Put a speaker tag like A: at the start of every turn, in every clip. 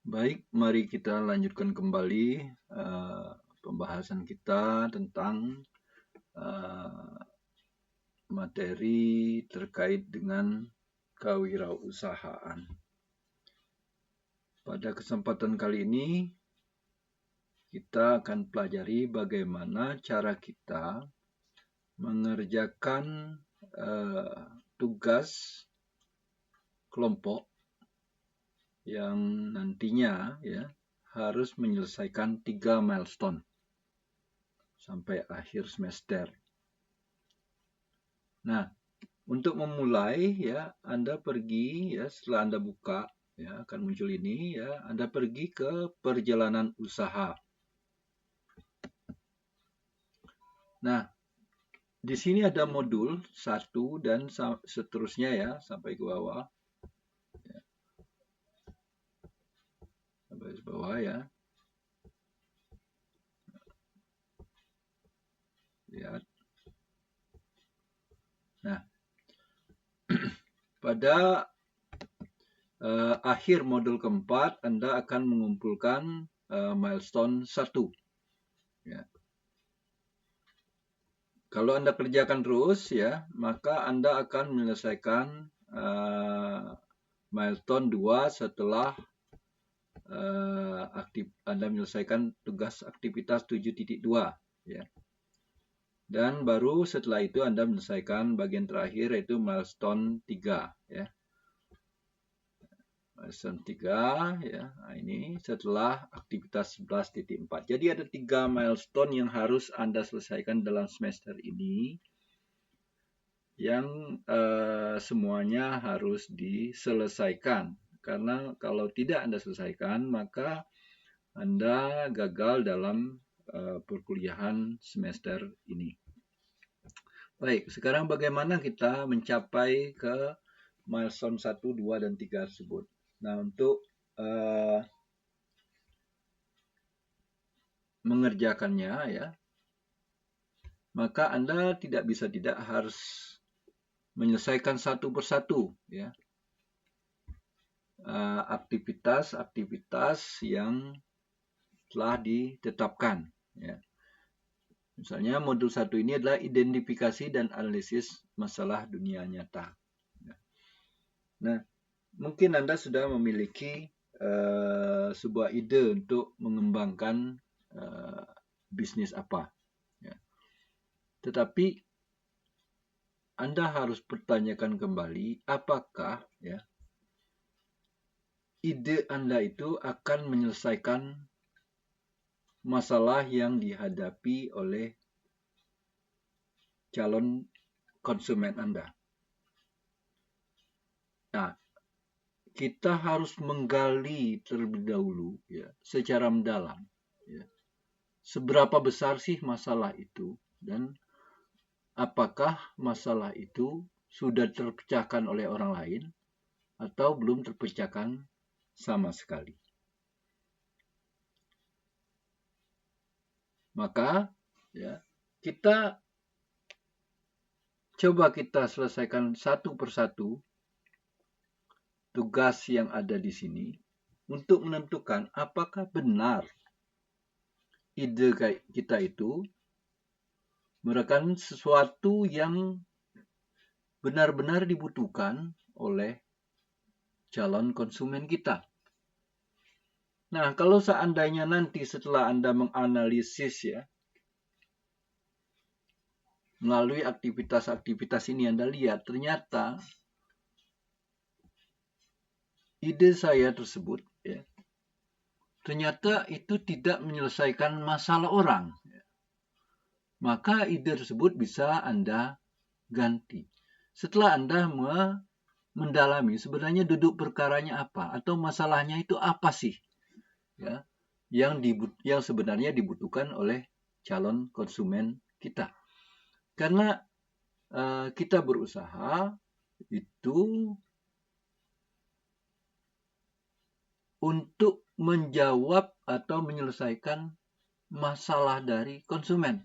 A: Baik, mari kita lanjutkan kembali pembahasan kita tentang materi terkait dengan kewirausahaan. Pada kesempatan kali ini, kita akan pelajari bagaimana cara kita mengerjakan tugas kelompok yang nantinya harus menyelesaikan 3 milestone sampai akhir semester. Nah, untuk memulai Anda pergi setelah Anda buka akan muncul ini Anda pergi ke perjalanan usaha. Nah, di sini ada modul 1 dan seterusnya sampai ke bawah. Sampai ke bawah Lihat. Nah, pada akhir modul keempat Anda akan mengumpulkan milestone 1. Kalau Anda kerjakan terus maka Anda akan menyelesaikan milestone 2 setelah Anda menyelesaikan tugas aktivitas 7.2 Dan baru setelah itu Anda menyelesaikan bagian terakhir, yaitu milestone 3 Milestone 3 Nah, ini setelah aktivitas 11.4. Jadi ada 3 milestone yang harus Anda selesaikan dalam semester ini, yang semuanya harus diselesaikan. Karena kalau tidak Anda selesaikan, maka Anda gagal dalam perkuliahan semester ini. Baik, sekarang bagaimana kita mencapai ke milestone 1, 2, dan 3 tersebut. Nah, untuk mengerjakannya maka Anda tidak harus menyelesaikan satu persatu aktivitas-aktivitas yang telah ditetapkan. Misalnya modul 1 ini adalah identifikasi dan analisis masalah dunia nyata. Nah, mungkin Anda sudah memiliki sebuah ide untuk mengembangkan bisnis apa. Tetapi Anda harus pertanyakan kembali, apakah ide Anda itu akan menyelesaikan masalah yang dihadapi oleh calon konsumen Anda. Nah, kita harus menggali terlebih dahulu secara mendalam seberapa besar sih masalah itu, dan apakah masalah itu sudah terpecahkan oleh orang lain atau belum terpecahkan sama sekali. Maka kita selesaikan satu persatu tugas yang ada di sini untuk menentukan apakah benar ide kita itu merupakan sesuatu yang benar-benar dibutuhkan oleh calon konsumen kita. Nah, kalau seandainya nanti setelah Anda menganalisis melalui aktivitas-aktivitas ini Anda lihat ternyata ide saya tersebut ternyata itu tidak menyelesaikan masalah orang, maka ide tersebut bisa Anda ganti. Setelah Anda mendalami sebenarnya duduk perkaranya apa atau masalahnya itu apa sih yang sebenarnya dibutuhkan oleh calon konsumen kita. Karena kita berusaha itu untuk menjawab atau menyelesaikan masalah dari konsumen.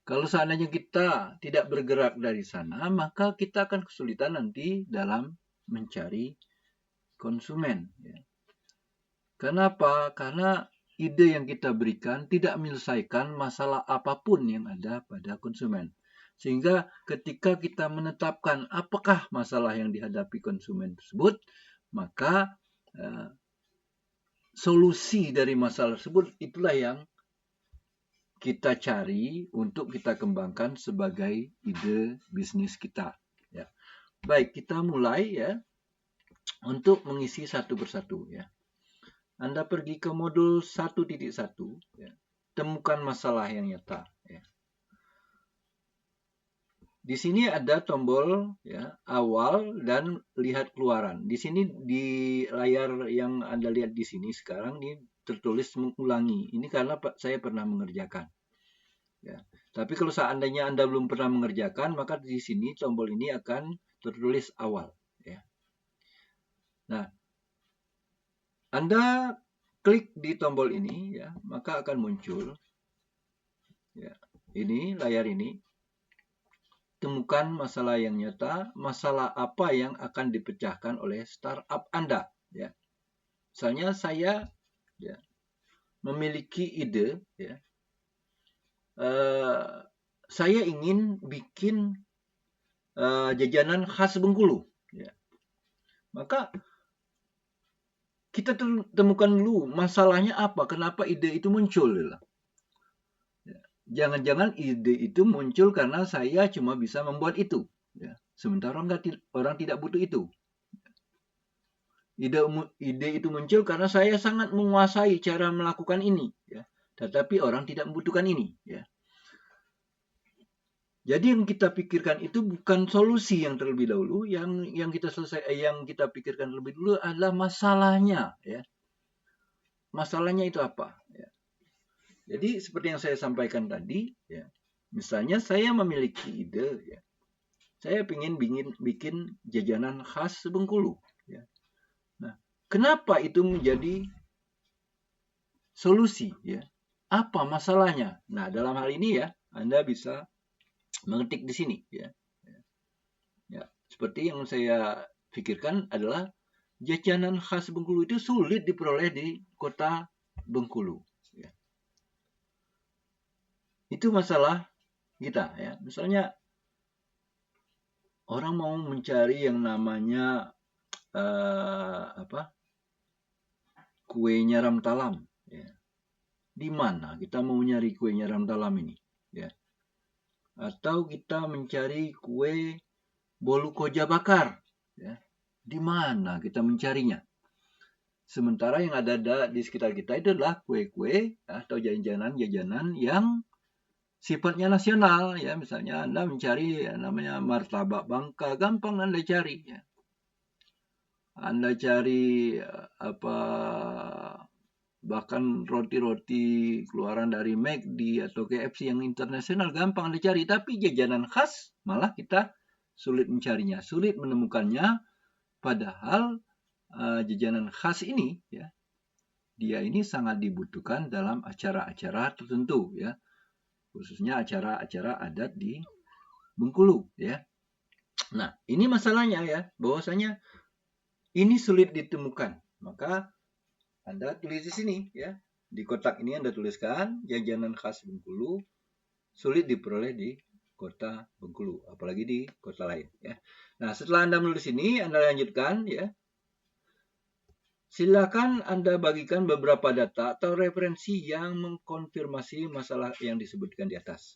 A: Kalau seandainya kita tidak bergerak dari sana, maka kita akan kesulitan nanti dalam mencari konsumen. Ya. Kenapa? Karena ide yang kita berikan tidak menyelesaikan masalah apapun yang ada pada konsumen. Sehingga ketika kita menetapkan apakah masalah yang dihadapi konsumen tersebut, maka solusi dari masalah tersebut itulah yang kita cari untuk kita kembangkan sebagai ide bisnis kita. Ya. Baik, kita mulai ya untuk mengisi satu persatu ya. Anda pergi ke modul 1.1 ya. Temukan masalah yang nyata ya. Di sini ada tombol ya, awal dan lihat keluaran. Di sini di layar yang Anda lihat di sini sekarang ini tertulis mengulangi. Ini karena saya pernah mengerjakan. Ya. Tapi kalau seandainya Anda belum pernah mengerjakan, maka di sini tombol ini akan tertulis awal. Ya. Nah, Anda klik di tombol ini, ya, maka akan muncul ya, ini layar ini. Temukan masalah yang nyata, masalah apa yang akan dipecahkan oleh startup Anda. Ya. Misalnya saya ya, memiliki ide, ya, saya ingin bikin jajanan khas Bengkulu. Ya. Maka kita temukan dulu masalahnya apa, kenapa ide itu muncul. Ya. Jangan-jangan ide itu muncul karena saya cuma bisa membuat itu. Ya. Sementara orang tidak butuh itu. Ide itu muncul karena saya sangat menguasai cara melakukan ini. Ya. Tetapi orang tidak membutuhkan ini. Ya. Jadi yang kita pikirkan itu bukan solusi yang terlebih dahulu, yang kita pikirkan terlebih dulu adalah masalahnya, ya. Masalahnya itu apa? Ya. Jadi seperti yang saya sampaikan tadi, ya. Misalnya saya memiliki ide, ya. Saya ingin bikin jajanan khas Bengkulu, ya. Nah, kenapa itu menjadi solusi, ya? Apa masalahnya? Nah, dalam hal ini ya, Anda bisa mengetik di sini, ya. Ya, seperti yang saya pikirkan adalah jajanan khas Bengkulu itu sulit diperoleh di kota Bengkulu. Ya. Itu masalah kita ya. Misalnya orang mau mencari yang namanya kue nyaram talam. Ya. Di mana kita mau nyari kue nyaram talam ini? Ya. Atau kita mencari kue bolu koja bakar. Ya. Di mana kita mencarinya? Sementara yang ada di sekitar kita itu adalah kue-kue atau jajanan-jajanan yang sifatnya nasional. Ya, misalnya Anda mencari namanya martabak Bangka, gampang Anda cari. Ya. Anda cari bahkan roti-roti keluaran dari McD atau KFC yang internasional gampang Anda cari. Tapi jajanan khas malah kita sulit mencarinya, sulit menemukannya. Padahal jajanan khas ini, ya, dia ini sangat dibutuhkan dalam acara-acara tertentu, ya, khususnya acara-acara adat di Bengkulu, ya. Nah, ini masalahnya ya, bahwasanya ini sulit ditemukan. Maka Anda tulis di sini, ya, di kotak ini Anda tuliskan jajanan khas Bengkulu sulit diperoleh di kota Bengkulu, apalagi di kota lain, ya. Nah, setelah Anda menulis ini, Anda lanjutkan, ya. Silakan Anda bagikan beberapa data atau referensi yang mengkonfirmasi masalah yang disebutkan di atas.